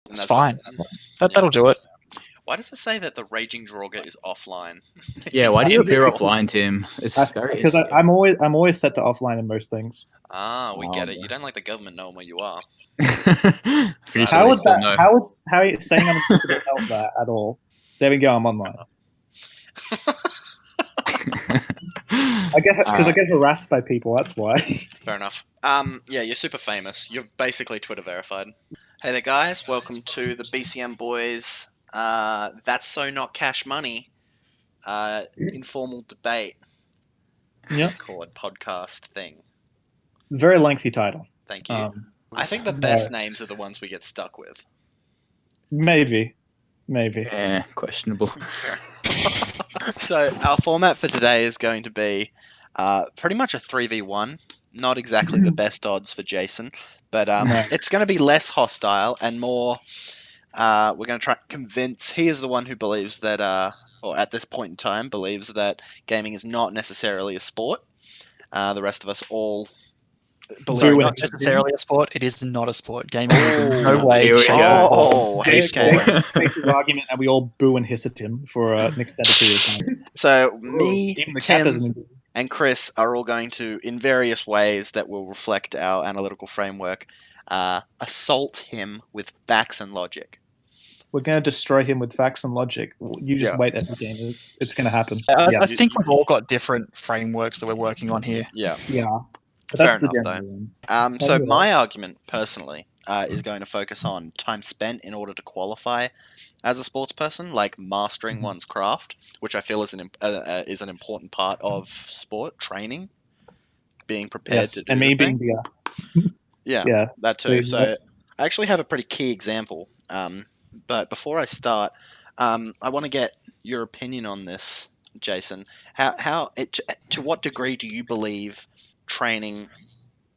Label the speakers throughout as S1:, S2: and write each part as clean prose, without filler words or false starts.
S1: And
S2: It's
S1: that's
S2: fine.
S1: Yeah.
S2: That'll do it.
S1: Why does it say that the Raging Draugr is offline?
S3: Yeah, why do you appear offline, Tim? It's very
S4: Because I'm always set to offline in most things.
S1: We
S3: Oh,
S1: get it.
S3: yeah.
S1: You don't like the government knowing where you are.
S3: Pretty sure
S4: How
S3: they
S4: would
S3: still
S4: that?
S3: know.
S4: How are you saying I'm supposed to help that at all? There we go. I'm online. I get harassed by people. That's why.
S1: Fair enough. Yeah, you're super famous. You're basically Twitter verified. Hey there, guys. Welcome to the BCM Boys. That's so not cash money. Informal debate.
S4: Yeah.
S1: Discord podcast thing.
S4: Very lengthy title.
S1: Thank you. I think the best names are the ones we get stuck with.
S4: Maybe.
S3: Yeah, questionable.
S1: Fair. So our format for today is going to be pretty much a 3v1. Not exactly the best odds for Jason, but
S4: No.
S1: it's going to be less hostile and more. We're going to try to convince. He is the one who believes that, or at this point in time, believes that gaming is not necessarily a sport. The rest of us all believe.
S2: Sorry, not necessarily a sport. It is not a sport. Gaming is in no way,
S3: Here we
S2: shape,
S3: go.
S2: or form a sport.
S4: Makes his argument, and we all boo and hiss at him for an extended period of time.
S1: So me,
S4: Even the cat
S1: Tim,
S4: doesn't.
S1: and Chris are all going to, in various ways that will reflect our analytical framework, assault him with facts and logic.
S4: We're going to destroy him with facts and logic. You just wait, epic gamers. It's going to happen.
S2: I think we've all got different frameworks that we're working on here.
S1: Yeah.
S4: But
S1: Fair
S4: that's the
S1: enough,
S4: general one.
S1: So my argument, personally, is going to focus on time spent in order to qualify as a sports person, like mastering one's craft, which I feel is an important part of sport training, being prepared to do
S4: and me
S1: the thing.
S4: being
S1: Yeah, that too.
S4: Please,
S1: So I actually have a pretty key example. But before I start, I want to get your opinion on this, Jason. To what degree do you believe training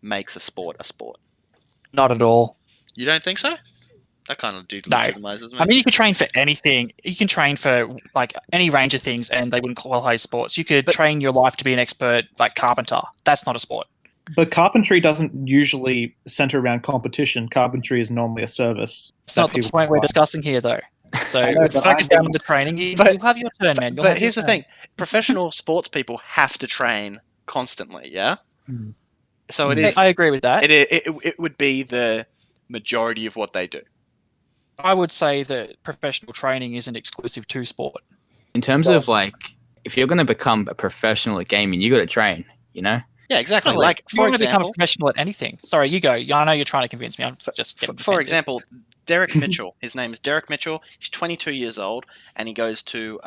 S1: makes a sport a sport?
S2: Not at all.
S1: You don't think so? That kind of legitimizes me.
S2: I mean, you could train for anything. You can train for like any range of things, and they wouldn't qualify as sports. You could train your life to be an expert, like carpenter. That's not a sport.
S4: But carpentry doesn't usually center around competition. Carpentry is normally a service.
S2: It's not the point we're discussing here, though. So if you focus down on the training, you'll have your turn, man.
S1: But here's the thing. Professional sports people have to train constantly, yeah? So it is.
S2: I agree with that.
S1: It would be the majority of what they do.
S2: I would say that professional training isn't exclusive to sport.
S3: In terms of like, if you're going to become a professional at gaming, you got to train, you know?
S1: Yeah, exactly.
S2: Totally.
S1: Like,
S2: you
S1: for
S2: want to become a
S1: example,
S2: professional at anything. Sorry, you go. I know you're trying to convince me. I'm just getting defensive.
S1: For example, Derek Mitchell. His name is Derek Mitchell. He's 22 years old, and he goes to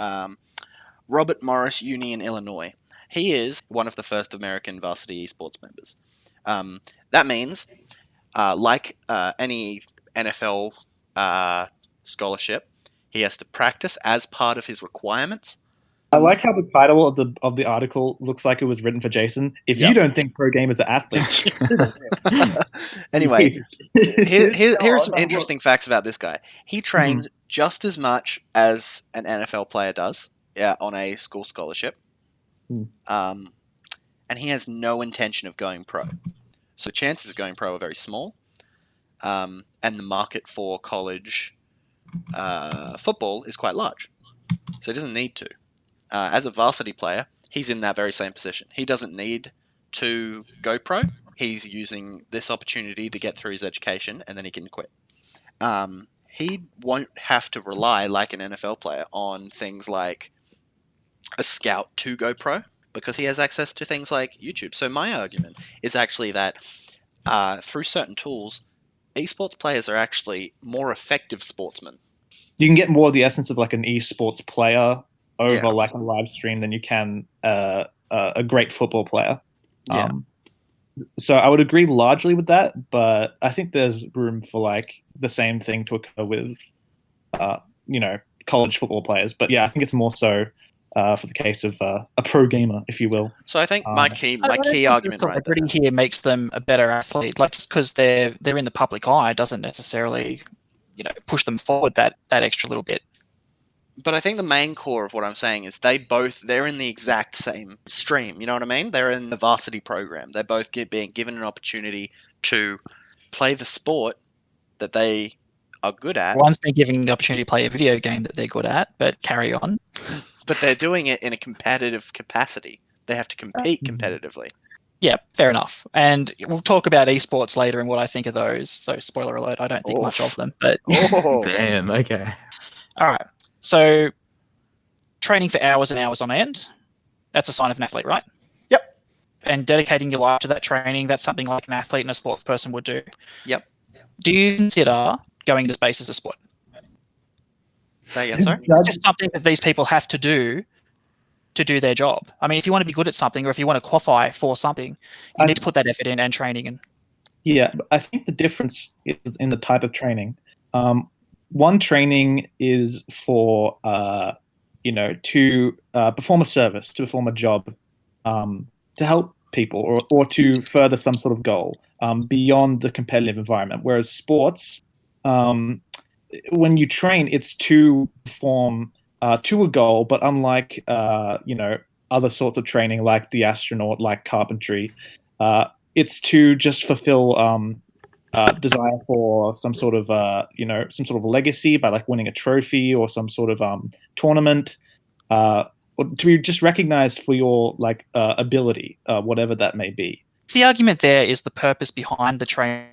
S1: Robert Morris Uni in Illinois. He is one of the first American varsity esports members. That means, like any NFL scholarship, he has to practice as part of his requirements.
S4: I like how the title of the article looks like it was written for Jason. If you don't think pro gamers are athletes.
S1: Anyway, here's some interesting facts about this guy. He trains just as much as an NFL player does, on a school scholarship. And he has no intention of going pro. So the chances of going pro are very small. And the market for college football is quite large. So he doesn't need to. As a varsity player, he's in that very same position. He doesn't need to go pro. He's using this opportunity to get through his education, and then he can quit. He won't have to rely, like an NFL player, on things like a scout to go pro, because he has access to things like YouTube. So my argument is actually that through certain tools, esports players are actually more effective sportsmen.
S4: You can get more of the essence of like an esports player over like a live stream than you can a great football player. So I would agree largely with that, but I think there's room for like the same thing to occur with, college football players. But yeah, I think it's more so for the case of a pro gamer, if you will.
S1: So I think my key argument right there
S2: here makes them a better athlete. Like just because they're in the public eye doesn't necessarily, push them forward that extra little bit.
S1: But I think the main core of what I'm saying is they're in the exact same stream. You know what I mean? They're in the varsity program. They're both being given an opportunity to play the sport that they are good at.
S2: One's been given the opportunity to play a video game that they're good at, but carry on.
S1: But they're doing it in a competitive capacity. They have to compete competitively.
S2: Yeah, fair enough. And we'll talk about esports later and what I think of those. So, spoiler alert, I don't think much of them. But
S3: Damn, okay.
S2: All right. So, training for hours and hours on end, that's a sign of an athlete, right?
S1: Yep.
S2: And dedicating your life to that training, that's something like an athlete and a sports person would do.
S1: Yep.
S2: Do you consider going into space as a sport?
S1: Say again, sorry?
S2: It's just something that these people have to do their job. I mean, if you want to be good at something or if you want to qualify for something, you need to put that effort in and training in.
S4: Yeah, I think the difference is in the type of training. One training is for, to perform a service, to perform a job, to help people or to further some sort of goal beyond the competitive environment. Whereas sports, when you train, it's to perform to a goal, but unlike other sorts of training like the astronaut, like carpentry, it's to just fulfill desire for some sort of legacy by like winning a trophy or some sort of tournament, or to be just recognized for your ability, whatever that may be.
S2: The argument there is the purpose behind the training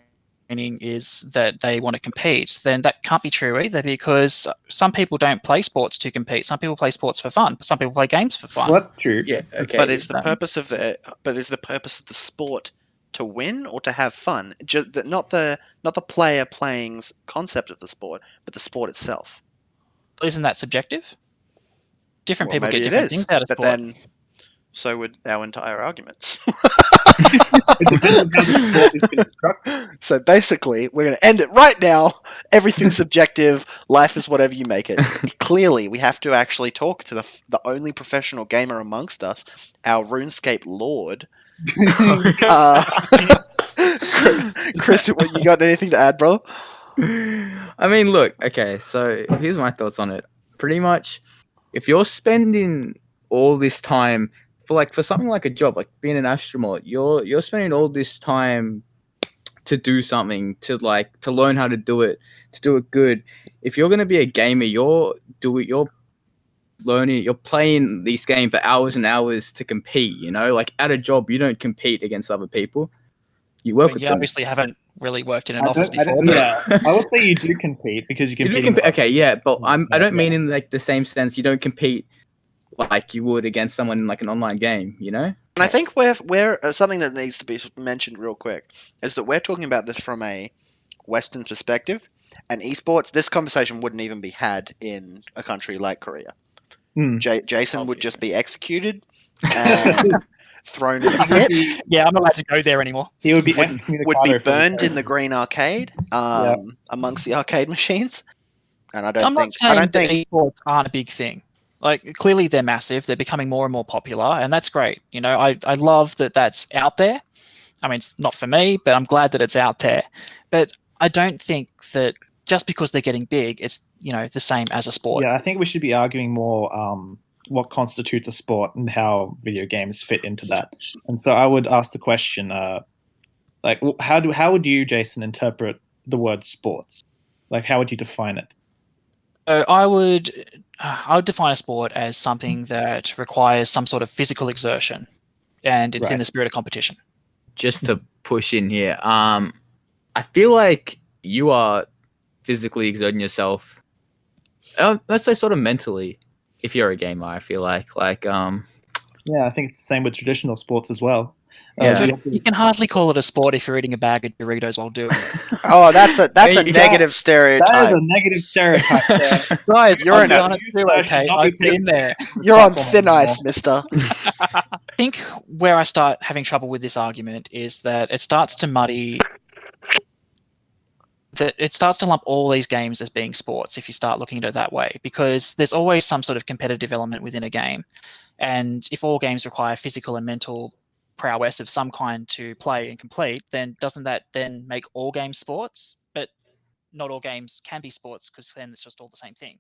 S2: is that they want to compete. Then that can't be true either, because some people don't play sports to compete. Some people play sports for fun. Some people play games for fun.
S4: Well, that's true.
S3: Yeah, okay.
S1: But is the purpose of the sport to win or to have fun? Not the player playing's concept of the sport, but the sport itself.
S2: Isn't that subjective? Different
S1: Well,
S2: people
S1: maybe
S2: get
S1: it
S2: different
S1: is,
S2: things out of
S1: but
S2: sport.
S1: then so would our entire arguments.
S4: It depends on how the sport is constructed.
S1: So basically, we're going to end it right now. Everything's subjective. Life is whatever you make it. Clearly, we have to actually talk to the only professional gamer amongst us, our RuneScape lord. Chris, you got anything to add, bro?
S3: I mean, look, okay, so here's my thoughts on it. Pretty much, if you're spending all this time for something like a job, like being an astronaut, you're spending all this time to do something, to learn how to do it good. If you're gonna be a gamer, you're learning, you're playing these games for hours and hours to compete. Like at a job, you don't compete against other people. You work with them.
S2: Obviously haven't really worked in an office before.
S4: I would say you do compete because you compete.
S3: Okay, yeah, but I don't mean in like the same sense. You don't compete like you would against someone in like an online game,
S1: And I think we're something that needs to be mentioned real quick is that we're talking about this from a Western perspective, and esports. This conversation wouldn't even be had in a country like Korea. Jason would just be executed and thrown in a pit.
S2: Yeah, I'm not allowed to go there anymore.
S4: He would be
S1: would be burned in the green arcade amongst the arcade machines. And
S2: I'm not saying that esports aren't a big thing. Like, clearly they're massive. They're becoming more and more popular, and that's great. I love that that's out there. I mean, it's not for me, but I'm glad that it's out there. But I don't think that just because they're getting big, it's the same as a sport.
S4: Yeah, I think we should be arguing more what constitutes a sport and how video games fit into that. And so I would ask the question, how would you, Jason, interpret the word sports? Like, how would you define it?
S2: So I would define a sport as something that requires some sort of physical exertion, and it's in the spirit of competition.
S3: Just to push in here, I feel like you are physically exerting yourself. Let's say sort of mentally, if you're a gamer. I feel like
S4: yeah, I think it's the same with traditional sports as well.
S2: You can hardly call it a sport if you're eating a bag of Doritos while doing it.
S1: Oh, that's a negative stereotype.
S4: That is a negative stereotype there.
S2: Guys,
S1: you're
S2: on I've been there.
S1: You're on thin ice, mister.
S2: I think where I start having trouble with this argument is that it starts to muddy. That it starts to lump all these games as being sports if you start looking at it that way, because there's always some sort of competitive element within a game. And if all games require physical and mental prowess of some kind to play and complete, then doesn't that then make all games sports? But not all games can be sports, because then it's just all the same thing.